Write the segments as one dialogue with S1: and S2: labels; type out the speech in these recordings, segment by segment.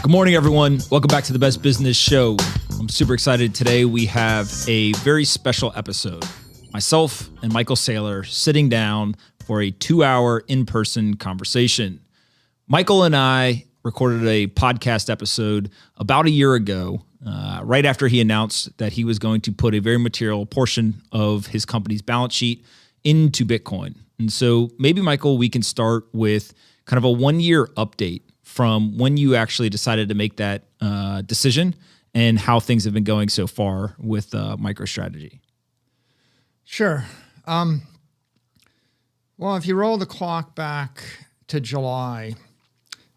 S1: Good morning, everyone. Welcome back to the Best Business Show. I'm super excited. Today we have a very special episode. Myself and Michael Saylor sitting down for a 2-hour in-person conversation. Michael and I recorded a podcast episode about a year ago, right after he announced that he was going to put a very material portion of his company's balance sheet into Bitcoin. And so maybe, Michael, we can start with kind of a 1-year update from when you actually decided to make that decision and how things have been going so far with MicroStrategy.
S2: Sure. Well, if you roll the clock back to July,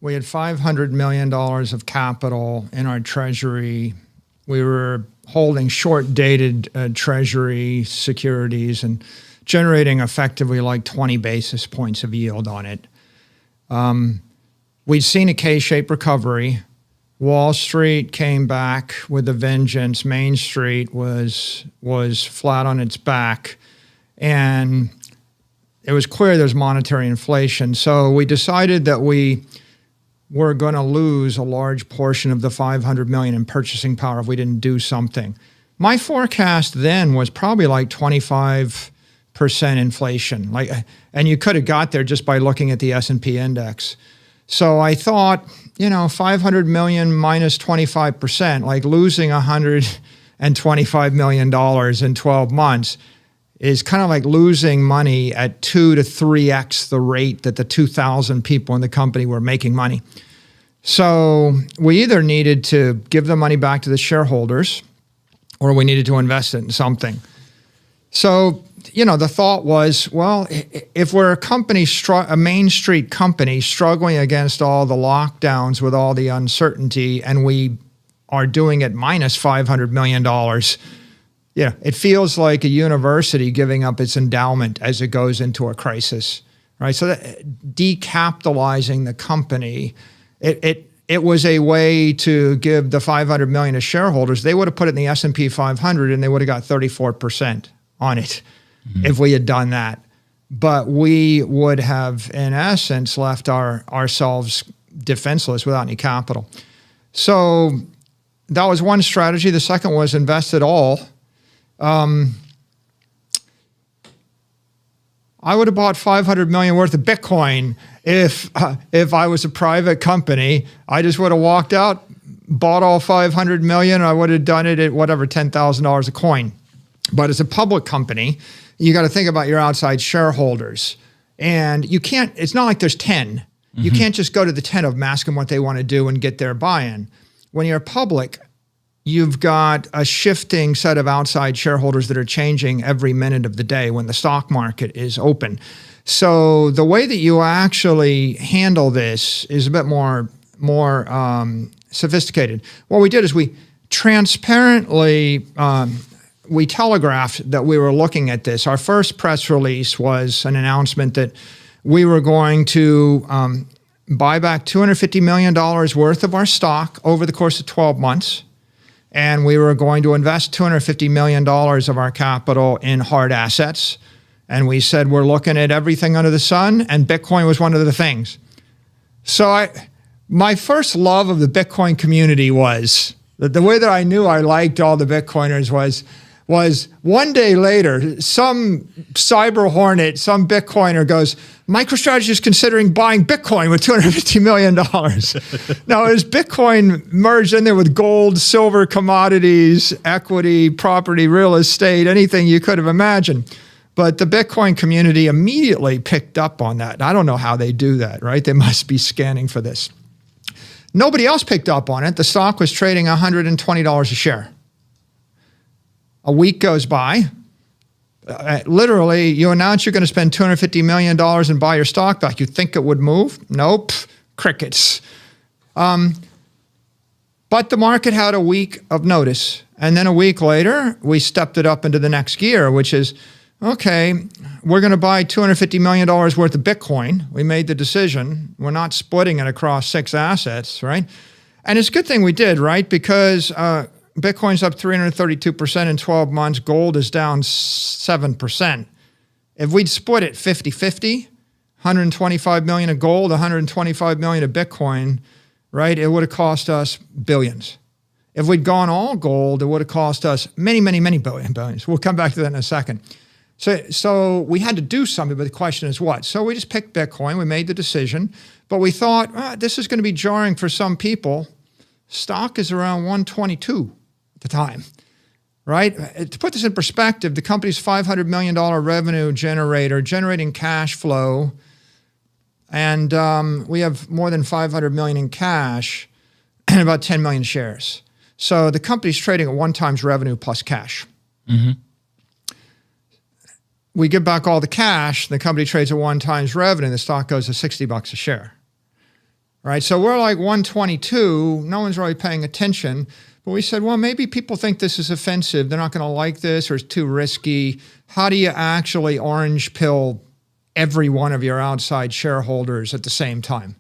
S2: we had $500 million of capital in our treasury. We were holding short-dated treasury securities and generating effectively like 20 basis points of yield on it. We'd seen a K-shaped recovery. Wall Street came back with a vengeance. Main Street was flat on its back. And it was clear there's monetary inflation. So we decided that we were going to lose a large portion of the $500 million in purchasing power if we didn't do something. My forecast then was probably like 25% inflation. And you could have got there just by looking at the S&P index. So I thought, $500 million minus 25%, like losing $125 million in 12 months is kind of like losing money at 2 to 3x the rate that the 2,000 people in the company were making money. So we either needed to give the money back to the shareholders or we needed to invest it in something. So the thought was, well, if we're a company, a Main Street company struggling against all the lockdowns with all the uncertainty, and we are doing it minus $500 million, it feels like a university giving up its endowment as it goes into a crisis, right? So decapitalizing the company, it was a way to give the $500 million to shareholders. They would have put it in the S&P 500 and they would have got 34% on it. If we had done that. But we would have, in essence, left ourselves defenseless without any capital. So that was one strategy. The second was invest it all. I would have bought $500 million worth of Bitcoin if I was a private company. I just would have walked out, bought all $500 million. I would have done it at whatever, $10,000 a coin. But as a public company, you got to think about your outside shareholders. And you can't, it's not like there's 10. You can't just go to the 10 of them, ask them what they want to do and get their buy-in. When you're public, you've got a shifting set of outside shareholders that are changing every minute of the day when the stock market is open. So the way that you actually handle this is a bit more sophisticated. What we did is we transparently, we telegraphed that we were looking at this. Our first press release was an announcement that we were going to buy back $250 million worth of our stock over the course of 12 months. And we were going to invest $250 million of our capital in hard assets. And we said, we're looking at everything under the sun, and Bitcoin was one of the things. So my first love of the Bitcoin community was, the way that I knew I liked all the Bitcoiners was one day later, some cyber hornet, some Bitcoiner goes, MicroStrategy is considering buying Bitcoin with $250 million. Now, as Bitcoin merged in there with gold, silver, commodities, equity, property, real estate, anything you could have imagined. But the Bitcoin community immediately picked up on that. I don't know how they do that, right? They must be scanning for this. Nobody else picked up on it. The stock was trading $120 a share. A week goes by. Literally, you announce you're going to spend $250 million and buy your stock back. You think it would move? Nope. Crickets. But the market had a week of notice. And then a week later, we stepped it up into the next gear, which is, okay, we're going to buy $250 million worth of Bitcoin. We made the decision. We're not splitting it across 6 assets, right? And it's a good thing we did, right? Because Bitcoin's up 332% in 12 months. Gold is down 7%. If we'd split it 50-50, 125 million of gold, 125 million of Bitcoin, right? It would have cost us billions. If we'd gone all gold, it would have cost us many, many, many billions. We'll come back to that in a second. So we had to do something, but the question is what? So we just picked Bitcoin. We made the decision, but we thought, this is going to be jarring for some people. Stock is around 122 at the time, right? To put this in perspective, the company's $500 million revenue generator, generating cash flow, and we have more than 500 million in cash and about 10 million shares. So the company's trading at 1 times revenue plus cash. Mm-hmm. We give back all the cash, the company trades at 1 times revenue, the stock goes to $60 a share. Right? So we're like 122, no one's really paying attention, but we said, well, maybe people think this is offensive, they're not going to like this, or it's too risky. How do you actually orange pill every one of your outside shareholders at the same time?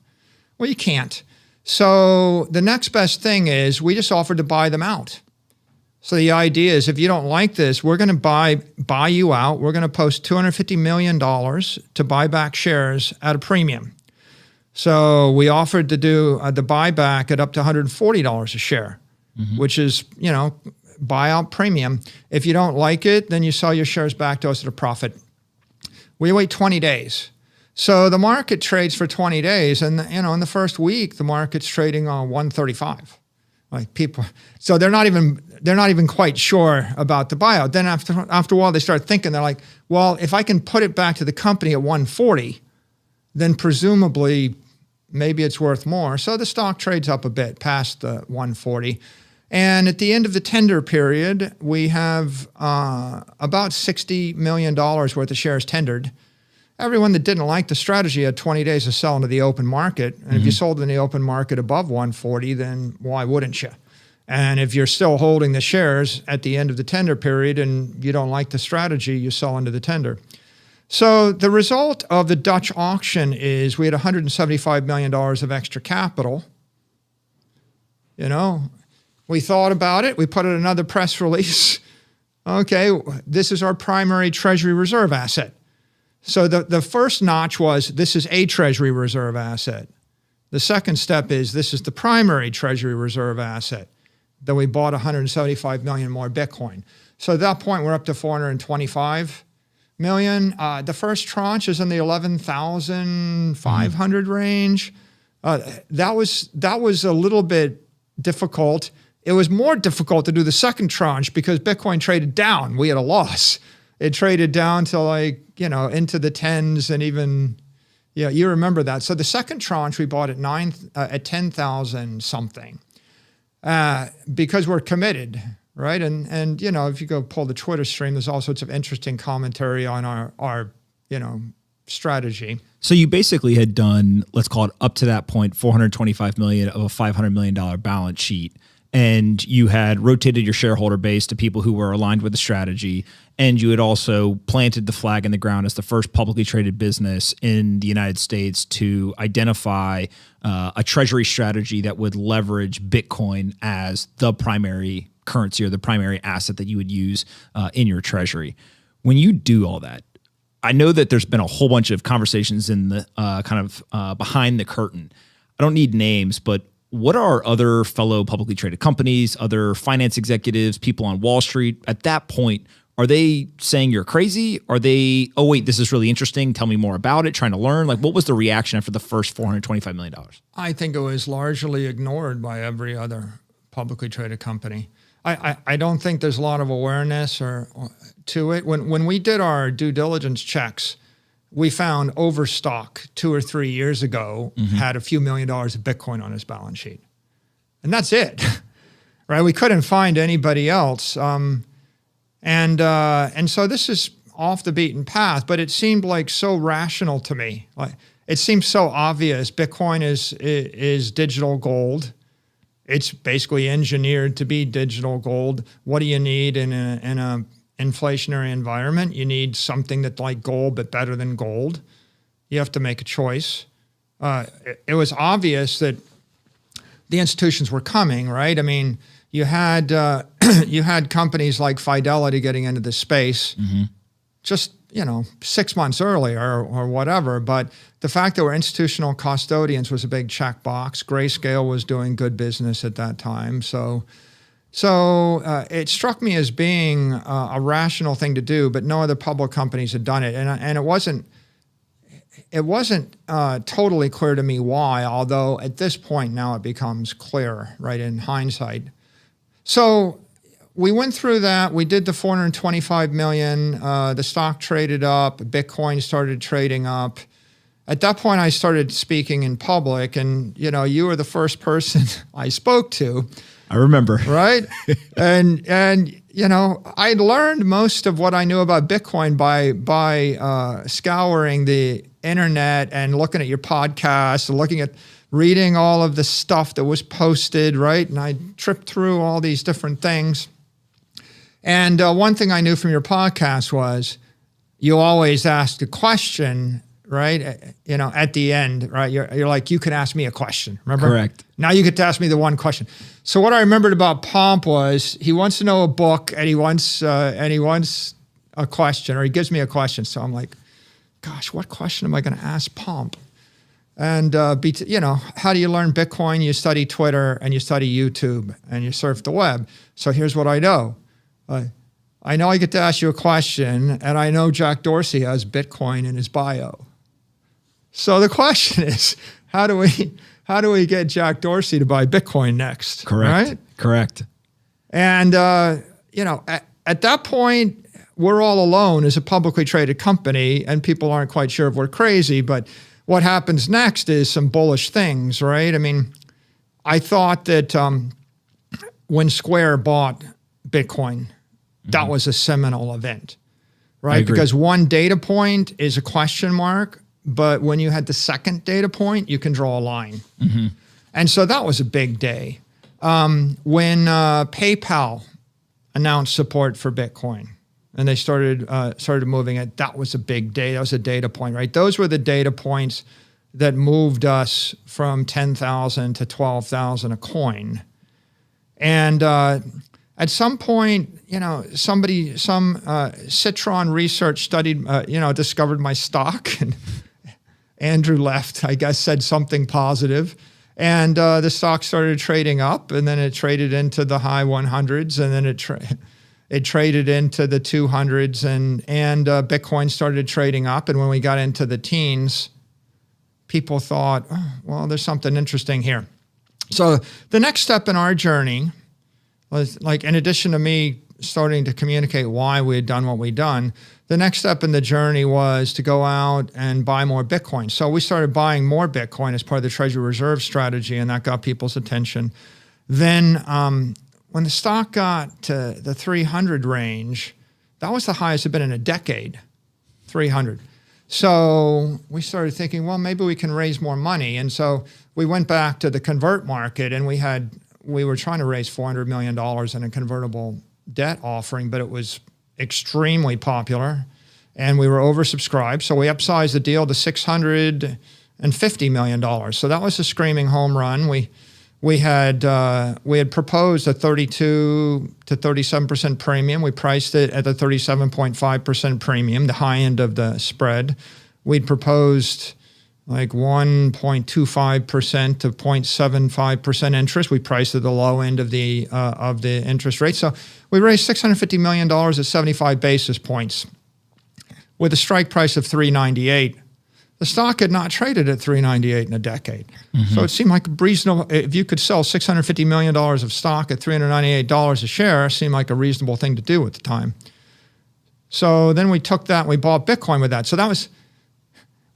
S2: Well, you can't. So the next best thing is we just offered to buy them out. So the idea is if you don't like this, we're going to buy you out. We're going to post $250 million to buy back shares at a premium. So we offered to do the buyback at up to $140 a share, which is, buyout premium. If you don't like it, then you sell your shares back to us at a profit. We wait 20 days. So the market trades for 20 days, and in the first week, the market's trading on 135. Like people, so they're not even quite sure about the buyout. Then after a while, they start thinking, they're like, well, if I can put it back to the company at 140, then presumably maybe it's worth more. So the stock trades up a bit past the 140. And at the end of the tender period, we have about $60 million worth of shares tendered. Everyone that didn't like the strategy had 20 days to sell into the open market. And if you sold in the open market above 140, then why wouldn't you? And if you're still holding the shares at the end of the tender period and you don't like the strategy, you sell into the tender. So the result of the Dutch auction is we had $175 million of extra capital. We thought about it. We put out another press release. Okay, this is our primary treasury reserve asset. So the first notch was, this is a treasury reserve asset. The second step is, this is the primary treasury reserve asset. Then we bought 175 million more Bitcoin. So at that point, we're up to 425 million. The first tranche is in the 11,500 range. That was a little bit difficult. It was more difficult to do the second tranche because Bitcoin traded down. We had a loss. It traded down to into the tens and even, you remember that. So the second tranche we bought at 10,000 something because we're committed, right? And if you go pull the Twitter stream, there's all sorts of interesting commentary on our strategy.
S1: So you basically had done, let's call it up to that point, 425 million of a $500 million balance sheet. And you had rotated your shareholder base to people who were aligned with the strategy. And you had also planted the flag in the ground as the first publicly traded business in the United States to identify a treasury strategy that would leverage Bitcoin as the primary currency or the primary asset that you would use in your treasury. When you do all that, I know that there's been a whole bunch of conversations in the behind the curtain. I don't need names, but what are other fellow publicly traded companies, other finance executives, people on Wall Street at that point? Are they saying you're crazy? Are they, oh, wait, this is really interesting, tell me more about it, trying to learn? Like, what was the reaction after the first $425 million?
S2: I think it was largely ignored by every other publicly traded company. I don't think there's a lot of awareness or to it. When we did our due diligence checks, we found Overstock 2 or 3 years ago had a few $1 million of Bitcoin on his balance sheet. And that's it, right? We couldn't find anybody else. And so this is off the beaten path, but it seemed like so rational to me. Like it seems so obvious. Bitcoin is digital gold. It's basically engineered to be digital gold. What do you need in a inflationary environment? You need something that's like gold, but better than gold. You have to make a choice. It was obvious that the institutions were coming, right? I mean, you had companies like Fidelity getting into this space. Just 6 months earlier or whatever. But the fact that we're institutional custodians was a big checkbox. Grayscale was doing good business at that time. So it struck me as being a rational thing to do, but no other public companies had done it. And it wasn't totally clear to me why, although at this point now it becomes clear, right, in hindsight. So we went through that. We did the 425 million. The stock traded up. Bitcoin started trading up. At that point, I started speaking in public, and you were the first person I spoke to.
S1: I remember.
S2: Right? and I learned most of what I knew about Bitcoin by scouring the internet and looking at your podcast and reading all of the stuff that was posted, right? And I tripped through all these different things. And one thing I knew from your podcast was you always ask a question, right? At the end, right? You're like, you can ask me a question, remember?
S1: Correct.
S2: Now you get to ask me the one question. So what I remembered about Pomp was he wants to know a book and he wants a question, or he gives me a question. So I'm like, gosh, what question am I going to ask Pomp? And how do you learn Bitcoin? You study Twitter and you study YouTube and you surf the web. So here's what I know. I know I get to ask you a question, and I know Jack Dorsey has Bitcoin in his bio. So the question is, how do we get Jack Dorsey to buy Bitcoin next?
S1: Correct.
S2: Right?
S1: Correct.
S2: And at that point, we're all alone as a publicly traded company, and people aren't quite sure if we're crazy. But what happens next is some bullish things, right? I mean, I thought that when Square bought Bitcoin, that was a seminal event, right? Because one data point is a question mark, but when you had the second data point, you can draw a line. Mm-hmm. And so that was a big day. When PayPal announced support for Bitcoin and they started moving it, that was a big day. That was a data point, right? Those were the data points that moved us from 10,000 to 12,000 a coin. And at some point, some Citron research discovered my stock, and Andrew left, I guess, said something positive, and the stock started trading up, and then it traded into the high 100s, and then it traded into the 200s, and Bitcoin started trading up, and when we got into the teens, people thought, oh, well, there's something interesting here. So the next step in our journey was, like, in addition to me starting to communicate why we had done what we'd done, the next step in the journey was to go out and buy more Bitcoin. So we started buying more Bitcoin as part of the Treasury Reserve strategy, and that got people's attention. Then when the stock got to the 300 range, that was the highest it's been in a decade, 300. So we started thinking, well, maybe we can raise more money. And so we went back to the convert market, and we were trying to raise $400 million in a convertible debt offering, but it was extremely popular and we were oversubscribed. So we upsized the deal to $650 million. So that was a screaming home run. We had proposed a 32 to 37% premium. We priced it at the 37.5% premium, the high end of the spread. We'd proposed like 1.25% to 0.75% interest. We priced at the low end of the interest rate. So we raised $650 million at 75 basis points with a strike price of $398. The stock had not traded at $398 in a decade. Mm-hmm. So it seemed like reasonable. If you could sell $650 million of stock at $398 a share, it seemed like a reasonable thing to do at the time. So then we took that and we bought Bitcoin with that. So that was,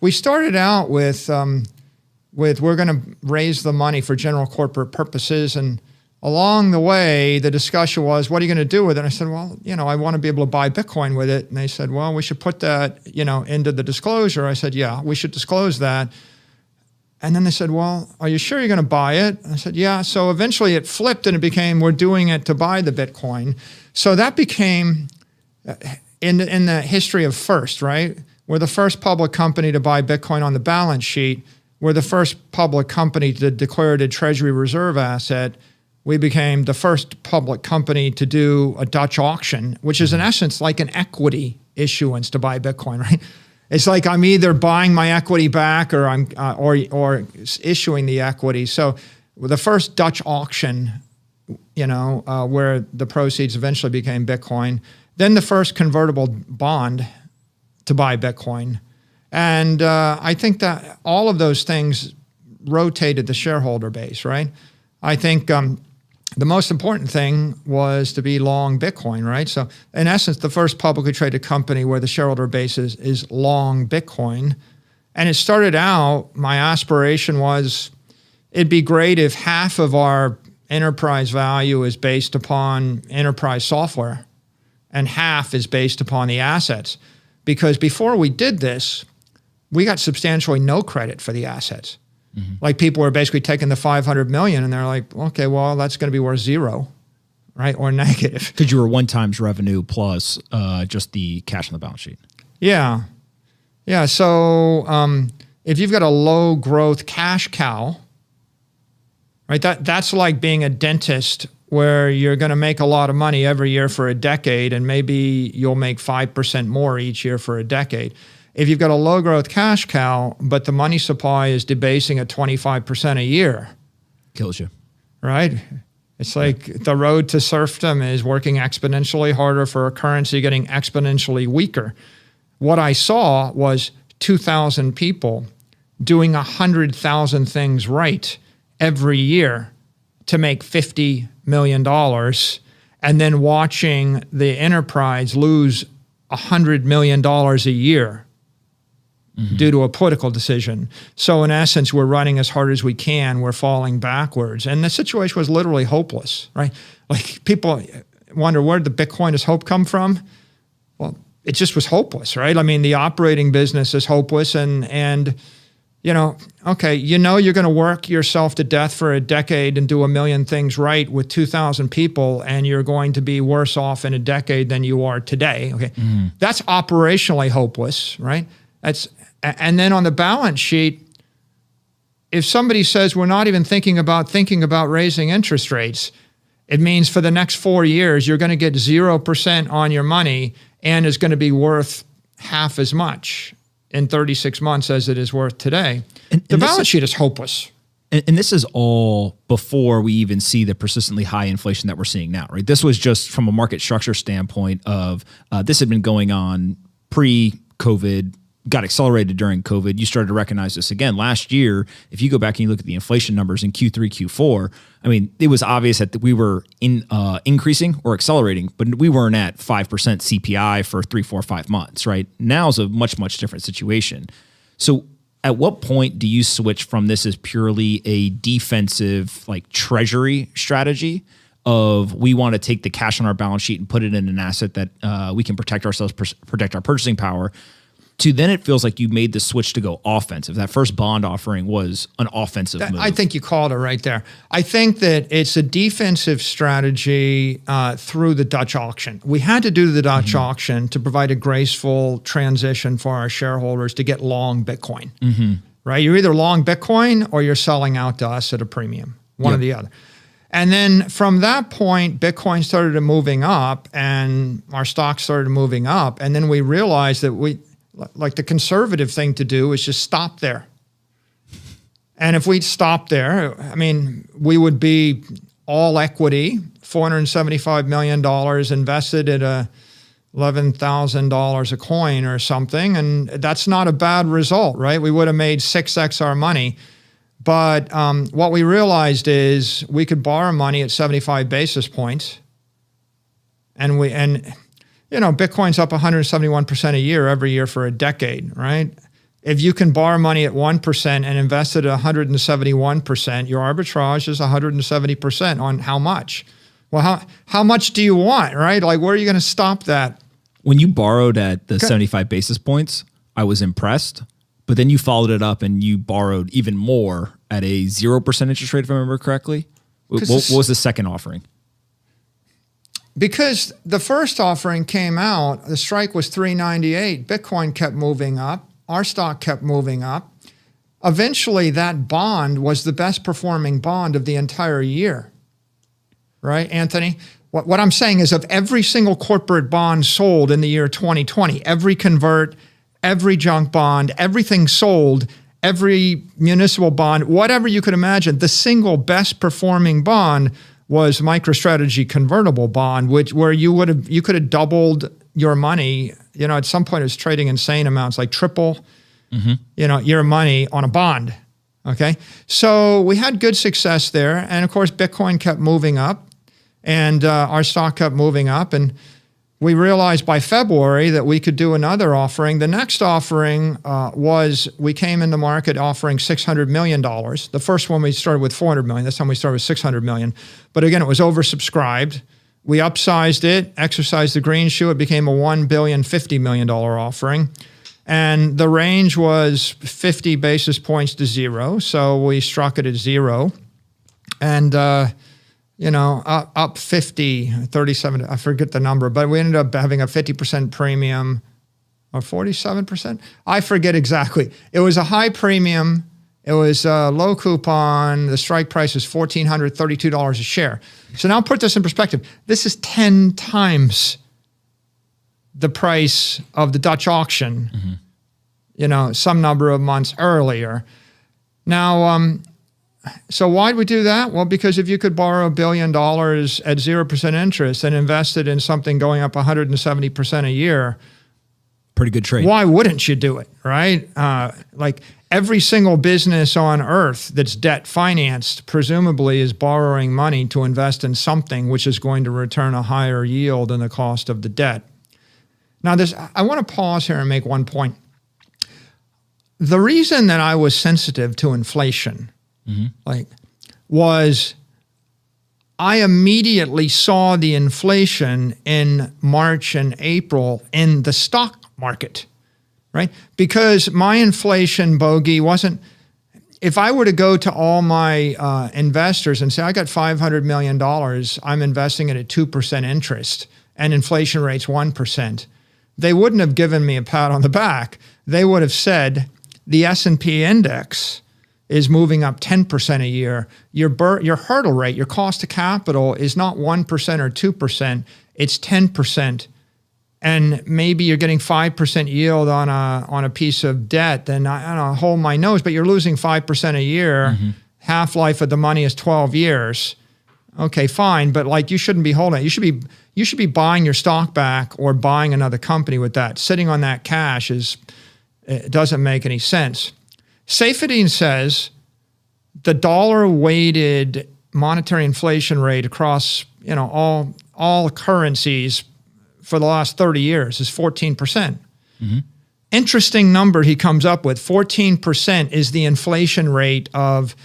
S2: we started out with we're going to raise the money for general corporate purposes, and along the way, the discussion was, what are you going to do with it? And I said, well, I want to be able to buy Bitcoin with it. And they said, well, we should put that, into the disclosure. I said, yeah, we should disclose that. And then they said, well, are you sure you're going to buy it? I said, yeah. So eventually it flipped and it became, we're doing it to buy the Bitcoin. So that became, in the history of first, right? We're the first public company to buy Bitcoin on the balance sheet. We're the first public company to declare it a treasury reserve asset. we became the first public company to do a Dutch auction, which is in essence like an equity issuance to buy Bitcoin, right? It's like I'm either buying my equity back or I'm or issuing the equity. So the first Dutch auction, where the proceeds eventually became Bitcoin. Then the first convertible bond to buy Bitcoin. And I think that all of those things rotated the shareholder base, right? I think the most important thing was to be long Bitcoin, right? So in essence, the first publicly traded company where the shareholder base is long Bitcoin. And it started out, my aspiration was, it'd be great if half of our enterprise value is based upon enterprise software and half is based upon the assets. Because before we did this, we got substantially no credit for the assets. Mm-hmm. Like people were basically taking the 500 million and they're like, okay, well, that's going to be worth zero, right? Or negative.
S1: Because you were 1 times revenue plus just the cash on the balance sheet.
S2: Yeah. Yeah. So if you've got a low growth cash cow, right, that's like being a dentist where you're going to make a lot of money every year for a decade and maybe you'll make 5% more each year for a decade. If you've got a low growth cash cow, but the money supply is debasing at 25% a year.
S1: Kills you.
S2: Right? It's like the road to serfdom is working exponentially harder for a currency getting exponentially weaker. What I saw was 2,000 people doing 100,000 things right every year to make $50 million and then watching the enterprise lose $100 million a year. Mm-hmm. Due to a political decision. So in essence, we're running as hard as we can. We're falling backwards. And the situation was literally hopeless, right? Like people wonder, where did the Bitcoiners' hope come from? Well, it just was hopeless, right? I mean, the operating business is hopeless and okay, you're going to work yourself to death for a decade and do a million things right with 2,000 people and you're going to be worse off in a decade than you are today, okay? Mm-hmm. That's operationally hopeless, right? And then on the balance sheet, if somebody says we're not even thinking about raising interest rates, it means for the next 4 years, you're going to get 0% on your money and is going to be worth half as much in 36 months as it is worth today. And the balance sheet is hopeless.
S1: And this is all before we even see the persistently high inflation that we're seeing now, right? This was just from a market structure standpoint of this had been going on pre-COVID, got accelerated during COVID. You started to recognize this again last year. If you go back and you look at the inflation numbers in Q3, Q4, I mean, it was obvious that we were increasing or accelerating, but we weren't at 5% CPI for 3, 4, 5 months, right? Now is a much, much different situation. So at what point do you switch from this as purely a defensive like treasury strategy of we want to take the cash on our balance sheet and put it in an asset that we can protect ourselves, protect our purchasing power, to then it feels like you made the switch to go offensive. That first bond offering was an offensive move.
S2: I think you called it right there. I think that it's a defensive strategy through the Dutch auction. We had to do the Dutch auction to provide a graceful transition for our shareholders to get long Bitcoin, right? You're either long Bitcoin or you're selling out to us at a premium, one or the other. And then from that point, Bitcoin started moving up and our stocks started moving up. And then we realized that like the conservative thing to do is just stop there. And if we'd stopped there, I mean, we would be all equity, $475 million invested at $11,000 a coin or something. And that's not a bad result, right? We would have made 6x our money. But what we realized is we could borrow money at 75 basis points. Bitcoin's up 171% a year every year for a decade, right? If you can borrow money at 1% and invest it at 171%, your arbitrage is 170% on how much? Well, how much do you want, right? Like, where are you going to stop that?
S1: When you borrowed at the 75 basis points, I was impressed. But then you followed it up and you borrowed even more at a 0% interest rate, if I remember correctly. What was the second offering?
S2: Because the first offering came out, the strike was 398. Bitcoin kept moving up. Our stock kept moving up. Eventually, that bond was the best performing bond of the entire year. right, Anthony? What I'm saying is of every single corporate bond sold in the year 2020, every convert, every junk bond, everything sold, every municipal bond, whatever you could imagine, the single best performing bond was MicroStrategy convertible bond, where you could have doubled your money. You know, at some point it was trading insane amounts, like triple, you know, your money on a bond. Okay, so we had good success there, and of course Bitcoin kept moving up, and our stock kept moving up, and we realized by February that we could do another offering. The next offering was we came in the market offering $600 million. The first one we started with $400 million. This time we started with $600 million. But again, it was oversubscribed. We upsized it, exercised the green shoe. It became a $1,050 million offering. And the range was 50 basis points to zero. So we struck it at zero. And you know, up 50, 37, I forget the number, but we ended up having a 50% premium or 47%. I forget exactly. It was a high premium. It was a low coupon. The strike price is $1,432 a share. So now put this in perspective. This is 10 times the price of the Dutch auction, you know, some number of months earlier. Now, so why'd we do that? Well, because if you could borrow $1 billion at 0% interest and invest it in something going up 170% a year,
S1: pretty good trade.
S2: Why wouldn't you do it, right? Like every single business on earth that's debt financed presumably is borrowing money to invest in something which is going to return a higher yield than the cost of the debt. Now, I want to pause here and make one point. The reason that I was sensitive to inflation was I immediately saw the inflation in March and April in the stock market, right? Because my inflation bogey wasn't, if I were to go to all my investors and say, I got $500 million, I'm investing it at 2% interest and inflation rate's 1%, they wouldn't have given me a pat on the back. They would have said the S&P index is moving up 10% a year. Your hurdle rate, your cost of capital is not 1% or 2%, it's 10%. And maybe you're getting 5% yield on a piece of debt, then I don't know, hold my nose, but you're losing 5% a year. Half-life of the money is 12 years. Okay, fine, but like you shouldn't be holding it. You should be buying your stock back or buying another company with that. Sitting on that cash it doesn't make any sense. Saifedean says the dollar-weighted monetary inflation rate across, you know, all currencies for the last 30 years is 14%. Interesting number he comes up with. 14% is the inflation rate of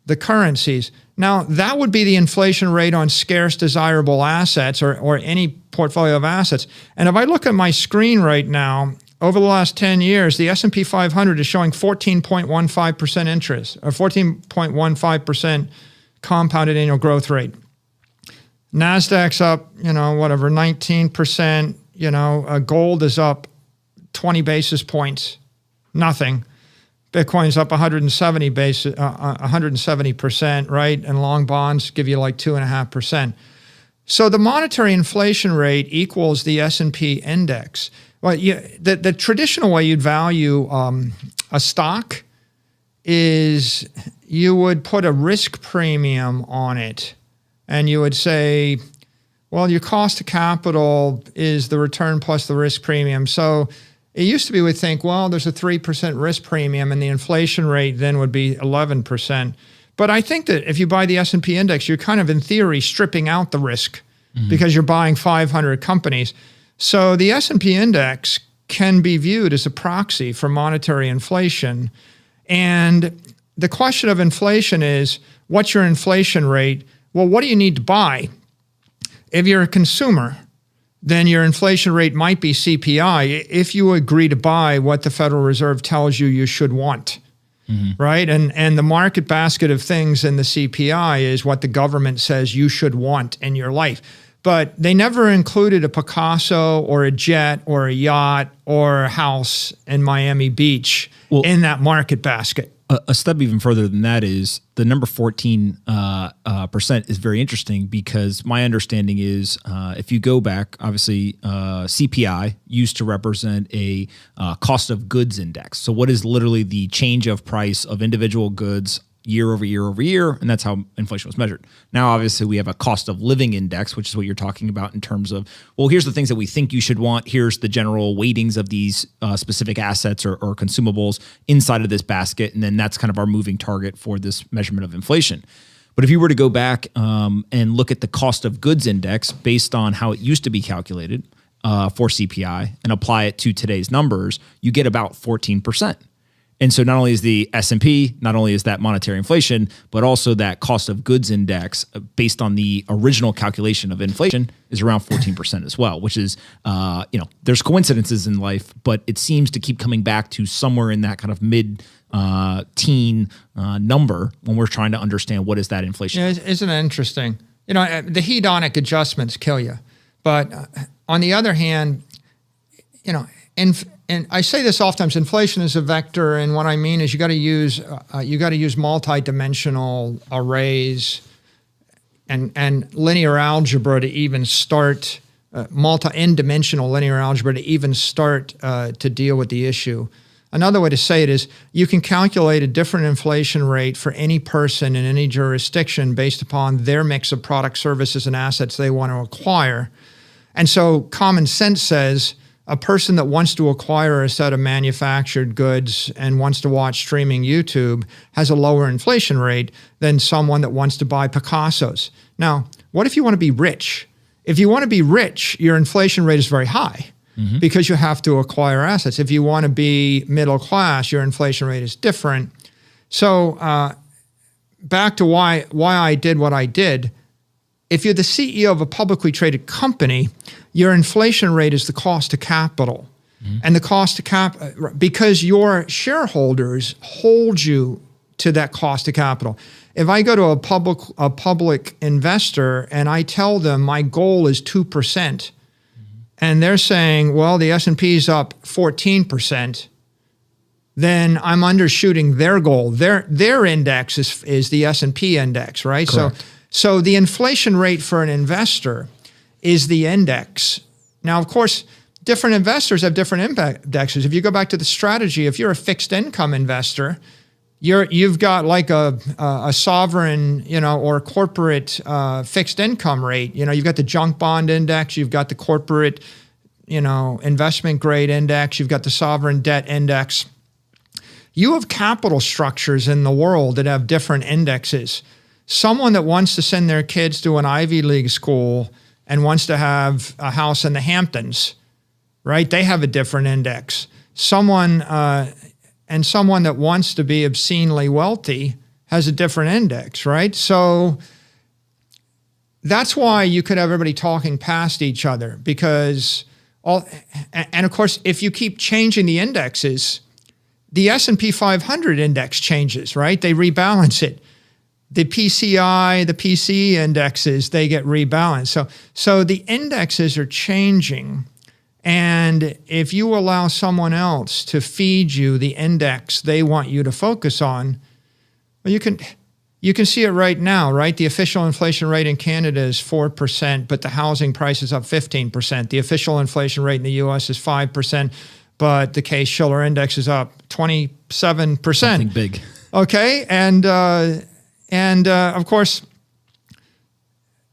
S2: the currencies. Now, that would be the inflation rate on scarce desirable assets or any portfolio of assets. And if I look at my screen right now, over the last 10 years, the S&P 500 is showing 14.15% interest, or 14.15% compounded annual growth rate. NASDAQ's up, you know, whatever, 19%. You know, gold is up 20 basis points, nothing. Bitcoin's up 170%, right? And long bonds give you like 2.5%. So the monetary inflation rate equals the S&P index. Well, the traditional way you'd value a stock is you would put a risk premium on it, and you would say, well, your cost of capital is the return plus the risk premium. So it used to be we'd think, well, there's a 3% risk premium, and the inflation rate then would be 11%. But I think that if you buy the S&P index, you're kind of in theory stripping out the risk because you're buying 500 companies. So the S&P index can be viewed as a proxy for monetary inflation. And the question of inflation is, what's your inflation rate? Well, what do you need to buy? If you're a consumer, then your inflation rate might be CPI if you agree to buy what the Federal Reserve tells you should want, right? And the market basket of things in the CPI is what the government says you should want in your life. but they never included a Picasso or a jet or a yacht or a house in Miami Beach in that market basket.
S1: A step even further than that is the number 14% is very interesting, because my understanding is if you go back, obviously CPI used to represent a cost of goods index. So what is literally the change of price of individual goods year over year over year, and that's how inflation was measured. Now, obviously, we have a cost of living index, which is what you're talking about in terms of, well, here's the things that we think you should want. Here's the general weightings of these specific assets or consumables inside of this basket, and then that's kind of our moving target for this measurement of inflation. But if you were to go back and look at the cost of goods index based on how it used to be calculated for CPI and apply it to today's numbers, you get about 14%. And so not only is the S&P, not only is that monetary inflation, but also that cost of goods index based on the original calculation of inflation is around 14% as well, which is, there's coincidences in life, but it seems to keep coming back to somewhere in that kind of mid-teen number when we're trying to understand what is that inflation.
S2: Yeah, isn't it interesting? The hedonic adjustments kill you. But on the other hand, and I say this oftentimes, inflation is a vector, and what I mean is you got to use multi-dimensional arrays and linear algebra to even start n-dimensional linear algebra to even start to deal with the issue. Another way to say it is you can calculate a different inflation rate for any person in any jurisdiction based upon their mix of products, services, and assets they want to acquire. And so common sense says a person that wants to acquire a set of manufactured goods and wants to watch streaming YouTube has a lower inflation rate than someone that wants to buy Picassos. Now, what if you want to be rich? If you want to be rich, your inflation rate is very high because you have to acquire assets. If you want to be middle class, your inflation rate is different. So back to why I did what I did. If you're the CEO of a publicly traded company, your inflation rate is the cost of capital. And the cost of because your shareholders hold you to that cost of capital. If I go to a public investor and I tell them my goal is 2%, and they're saying, well, the S&P is up 14%, then I'm undershooting their goal. Their index is the S&P index, right?
S1: Correct.
S2: So the inflation rate for an investor is the index. Now, of course, different investors have different indexes. If you go back to the strategy, if you're a fixed income investor, you've got like a sovereign, or corporate fixed income rate. You've got the junk bond index, you've got the corporate, investment grade index, you've got the sovereign debt index. You have capital structures in the world that have different indexes. Someone that wants to send their kids to an Ivy League school and wants to have a house in the Hamptons, right? They have a different index. Someone that wants to be obscenely wealthy has a different index, right? So that's why you could have everybody talking past each other and of course, if you keep changing the indexes, the S&P 500 index changes, right? They rebalance it. The PCI, the PCE indexes, they get rebalanced. So the indexes are changing. And if you allow someone else to feed you the index they want you to focus on, well, you can see it right now, right? The official inflation rate in Canada is 4%, but the housing price is up 15%. The official inflation rate in the US is 5%, but the Case-Shiller index is up 27%.
S1: Something big.
S2: Okay, and of course,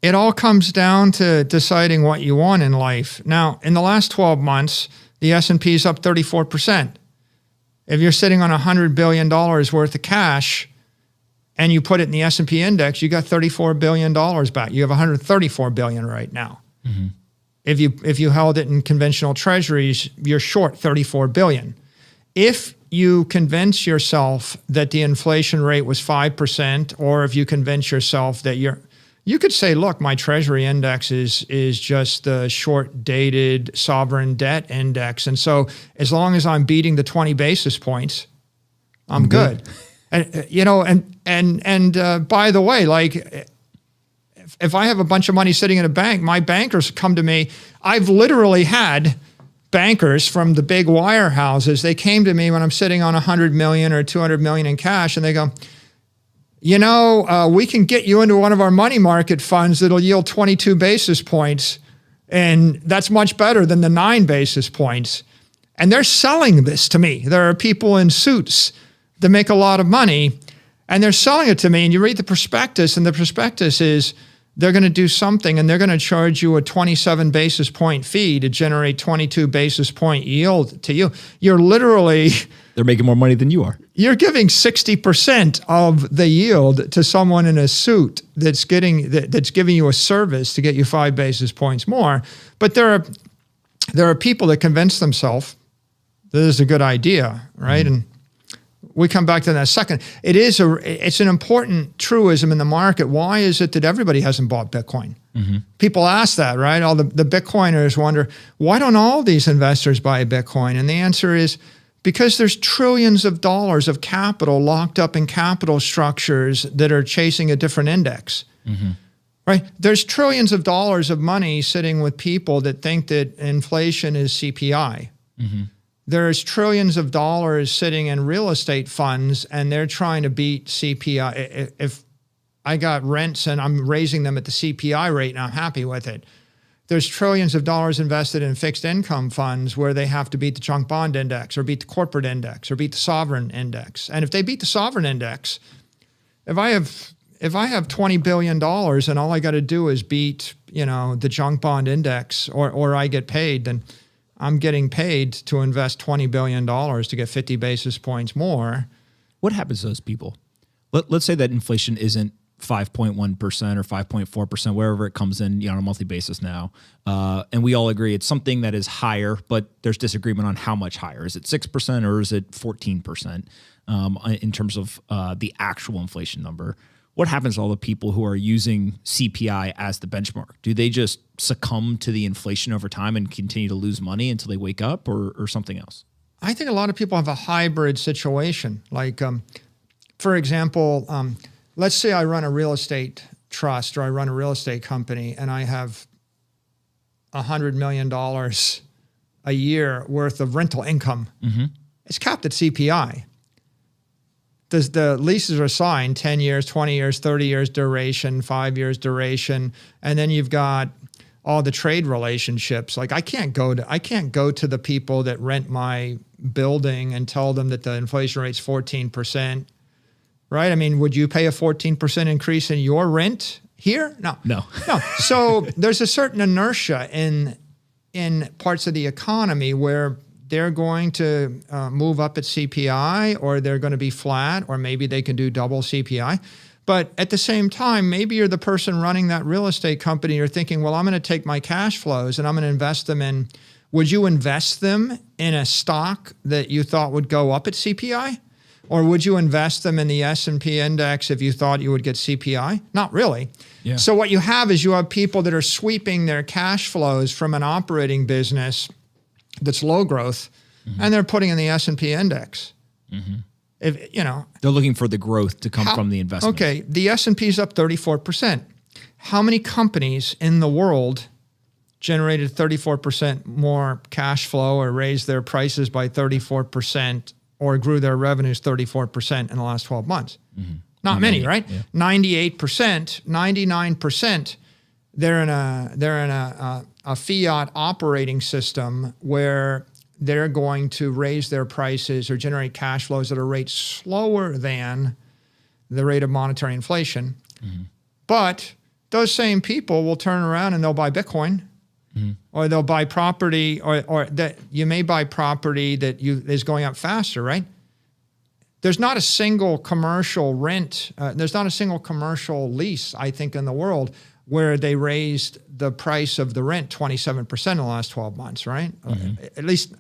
S2: it all comes down to deciding what you want in life. Now, in the last 12 months, the S&P is up 34%. If you're sitting on $100 billion worth of cash and you put it in the S&P index, you got $34 billion back. You have $134 billion right now. If you held it in conventional treasuries, you're short $34 billion. If you convince yourself that the inflation rate was 5%, or if you convince yourself that you could say, look, my treasury index is just the short-dated sovereign debt index. And so as long as I'm beating the 20 basis points, I'm good. And by the way, like if I have a bunch of money sitting in a bank, my bankers come to me. I've literally had bankers from the big wirehouses. They came to me when I'm sitting on 100 million or 200 million in cash, and they go, we can get you into one of our money market funds that'll yield 22 basis points. And that's much better than the 9 basis points. And they're selling this to me. There are people in suits that make a lot of money, and they're selling it to me. And you read the prospectus, and the prospectus is they're going to do something, and they're going to charge you a 27 basis point fee to generate 22 basis point yield to you. You're literally...
S1: They're making more money than you are.
S2: You're giving 60% of the yield to someone in a suit that's giving you a service to get you 5 basis points more. But there are people that convince themselves that this is a good idea, right? And we come back to that in a second. It's an important truism in the market. Why is it that everybody hasn't bought Bitcoin? People ask that, right? All the Bitcoiners wonder, why don't all these investors buy Bitcoin? And the answer is, because there's trillions of dollars of capital locked up in capital structures that are chasing a different index, right? There's trillions of dollars of money sitting with people that think that inflation is CPI. There's trillions of dollars sitting in real estate funds, and they're trying to beat CPI. If I got rents and I'm raising them at the CPI rate and I'm happy with it, there's trillions of dollars invested in fixed income funds where they have to beat the junk bond index or beat the corporate index or beat the sovereign index. And if they beat the sovereign index, if I have $20 billion and all I got to do is beat, the junk bond index or I get paid, then I'm getting paid to invest $20 billion to get 50 basis points more.
S1: What happens to those people? Let's say that inflation isn't 5.1% or 5.4%, wherever it comes in on a monthly basis now. And we all agree it's something that is higher, but there's disagreement on how much higher. Is it 6% or is it 14% in terms of the actual inflation number? What happens to all the people who are using CPI as the benchmark? Do they just succumb to the inflation over time and continue to lose money until they wake up, or something else?
S2: I think a lot of people have a hybrid situation. Like, for example, let's say I run a real estate trust or I run a real estate company and I have $100 million a year worth of rental income. It's capped at CPI. The leases are signed 10 years, 20 years, 30 years duration, 5 years duration, and then you've got all the trade relationships. Like I can't go to the people that rent my building and tell them that the inflation rate's 14%. Right? I mean, would you pay a 14% increase in your rent here? No. So there's a certain inertia in parts of the economy where they're going to move up at CPI, or they're going to be flat, or maybe they can do double CPI. But at the same time, maybe you're the person running that real estate company. You're thinking, well, I'm going to take my cash flows and I'm going to invest them in. Would you invest them in a stock that you thought would go up at CPI? Or would you invest them in the S&P index if you thought you would get CPI? Not really.
S1: Yeah.
S2: So what you have is you have people that are sweeping their cash flows from an operating business that's low growth, and they're putting in the S&P index. If
S1: they're looking for the growth to come from the investment.
S2: Okay, the S&P is up 34%. How many companies in the world generated 34% more cash flow or raised their prices by 34%? Or grew their revenues 34% in the last 12 months. Not many, right? Yeah. 98%, 99%, they're in a fiat operating system where they're going to raise their prices or generate cash flows at a rate slower than the rate of monetary inflation. But those same people will turn around and they'll buy Bitcoin. Or they'll buy property, or that you may buy property that is going up faster, right? There's not a single commercial rent, there's not a single commercial lease, I think, in the world where they raised the price of the rent 27% in the last 12 months, right? At least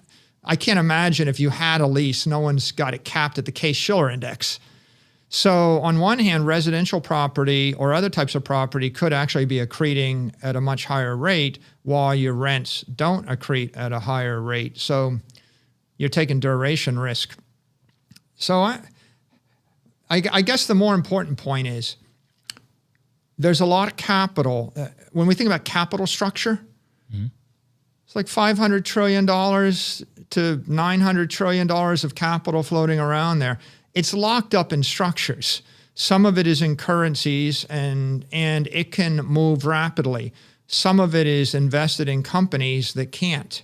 S2: I can't imagine if you had a lease, no one's got it capped at the Case-Shiller index. So on one hand, residential property or other types of property could actually be accreting at a much higher rate while your rents don't accrete at a higher rate. So you're taking duration risk. So I guess the more important point is there's a lot of capital. When we think about capital structure, it's like $500 trillion to $900 trillion of capital floating around there. It's locked up in structures. Some of it is in currencies and it can move rapidly. Some of it is invested in companies that can't,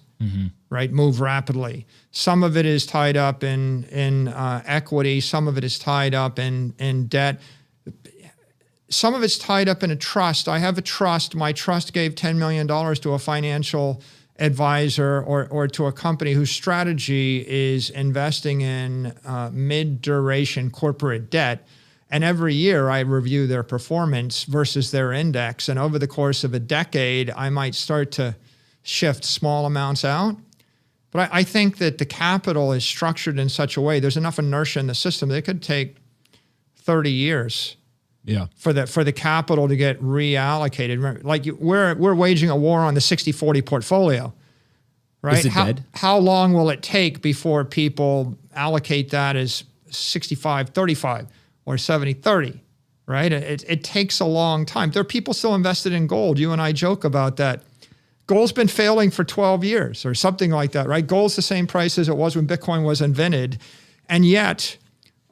S2: right, move rapidly. Some of it is tied up in equity. Some of it is tied up in debt. Some of it's tied up in a trust. I have a trust. My trust gave $10 million to a financial advisor or to a company whose strategy is investing in mid-duration corporate debt. And every year I review their performance versus their index. And over the course of a decade, I might start to shift small amounts out. But I think that the capital is structured in such a way, there's enough inertia in the system that it could take 30 years for the capital to get reallocated. Like we're waging a war on the 60-40 portfolio, right?
S1: Is it dead?
S2: How long will it take before people allocate that as 65-35 or 70-30, right? It takes a long time. There are people still invested in gold. You and I joke about that. Gold's been failing for 12 years or something like that, right? Gold's the same price as it was when Bitcoin was invented. And yet,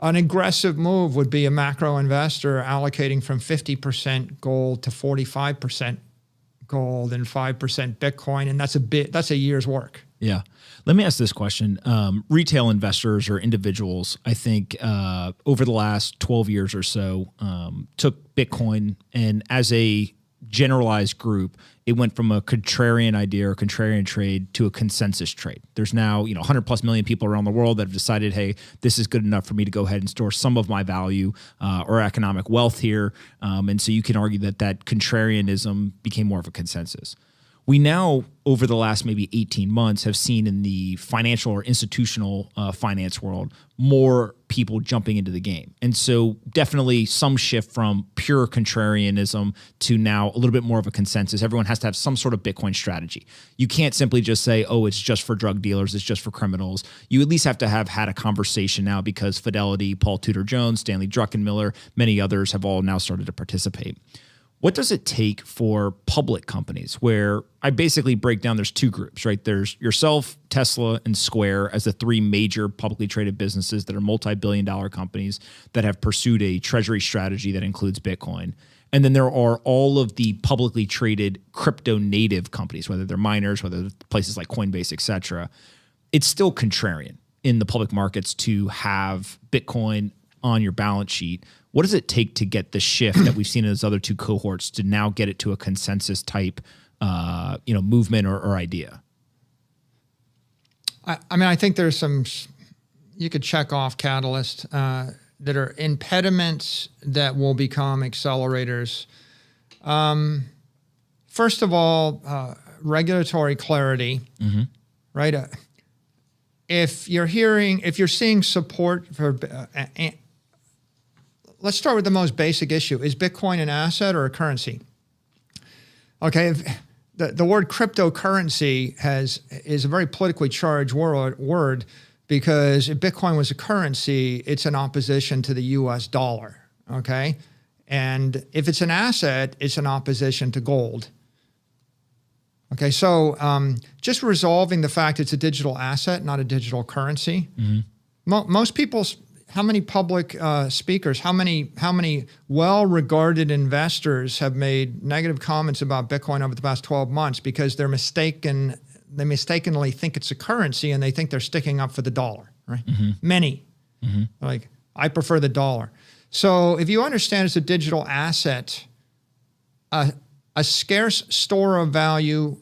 S2: an aggressive move would be a macro investor allocating from 50% gold to 45% gold and 5% Bitcoin. And that's a year's work.
S1: Yeah. Let me ask this question. Retail investors or individuals, I think over the last 12 years or so, took Bitcoin and as a generalized group, it went from a contrarian idea or contrarian trade to a consensus trade. There's now 100 plus million people around the world that have decided, hey, this is good enough for me to go ahead and store some of my value or economic wealth here. And so you can argue that contrarianism became more of a consensus. We now, over the last maybe 18 months, have seen in the financial or institutional finance world more people jumping into the game. And so definitely some shift from pure contrarianism to now a little bit more of a consensus. Everyone has to have some sort of Bitcoin strategy. You can't simply just say, oh, it's just for drug dealers, it's just for criminals. You at least have to have had a conversation now because Fidelity, Paul Tudor Jones, Stanley Druckenmiller, many others have all now started to participate. What does it take for public companies where I basically break down, there's two groups, right? There's yourself, Tesla, and Square as the three major publicly traded businesses that are multi-billion-dollar companies that have pursued a treasury strategy that includes Bitcoin. And then there are all of the publicly traded crypto native companies, whether they're miners, whether they're places like Coinbase, et cetera. It's still contrarian in the public markets to have Bitcoin on your balance sheet. What does it take to get the shift that we've seen in those other two cohorts to now get it to a consensus type, movement or idea?
S2: I mean, I think there's some, you could check off catalysts that are impediments that will become accelerators. First of all, regulatory clarity, right? If you're seeing support for, let's start with the most basic issue. Is Bitcoin an asset or a currency? Okay, the word cryptocurrency is a very politically charged word because if Bitcoin was a currency, it's in opposition to the US dollar, okay? And if it's an asset, it's in opposition to gold. Okay, so just resolving the fact it's a digital asset, not a digital currency. Most people, how many public speakers, how many well-regarded investors have made negative comments about Bitcoin over the past 12 months because they mistakenly think it's a currency and they think they're sticking up for the dollar, right? Many. Like, I prefer the dollar. So if you understand it's a digital asset, a scarce store of value,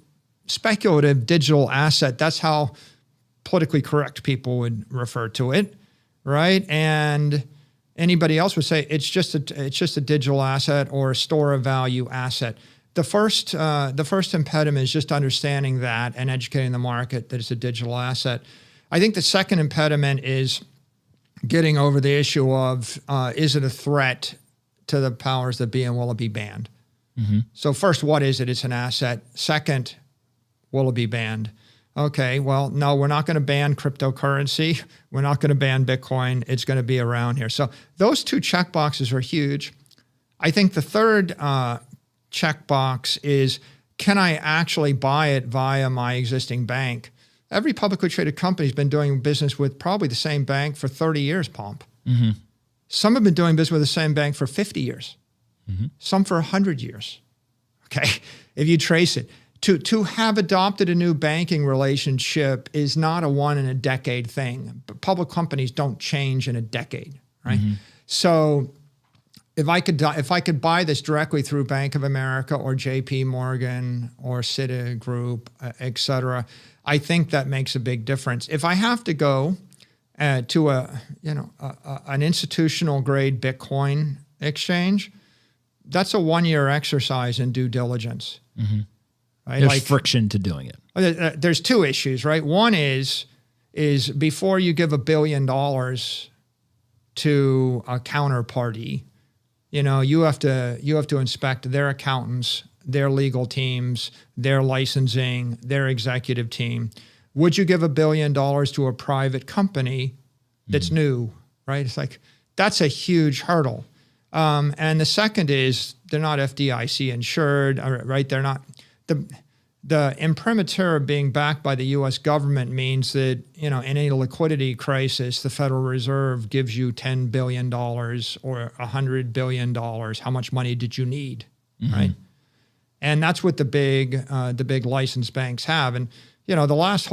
S2: speculative digital asset, that's how politically correct people would refer to it. Right, and anybody else would say it's just a digital asset or a store of value asset. The first impediment is just understanding that and educating the market that it's a digital asset. I think the second impediment is getting over the issue of is it a threat to the powers that be and will it be banned? So first, what is it? It's an asset. Second, will it be banned? Okay, well, no, we're not going to ban cryptocurrency. We're not going to ban Bitcoin. It's going to be around here. So those two checkboxes are huge. I think the third checkbox is, can I actually buy it via my existing bank? Every publicly traded company has been doing business with probably the same bank for 30 years, Pomp.
S1: Mm-hmm.
S2: Some have been doing business with the same bank for 50 years.
S1: Mm-hmm.
S2: Some for 100 years. Okay, if you trace it. To have adopted a new banking relationship is not a one in a decade thing. But public companies don't change in a decade, right?
S1: Mm-hmm.
S2: So if I could buy this directly through Bank of America or JP Morgan or Citigroup, et cetera, I think that makes a big difference. If I have to go to an institutional grade Bitcoin exchange, that's a 1-year exercise in due diligence.
S1: Mm-hmm.
S2: Right?
S1: There's friction to doing it.
S2: There's two issues, right? One is before you give $1 billion to a counterparty, you have to inspect their accountants, their legal teams, their licensing, their executive team. Would you give $1 billion to a private company that's new, right? It's like, that's a huge hurdle. And the second is they're not FDIC insured, right? They're not, the imprimatur being backed by the U.S. government means that, in any liquidity crisis, the Federal Reserve gives you $10 billion or $100 billion. How much money did you need, right? And that's what the big licensed banks have. And, the last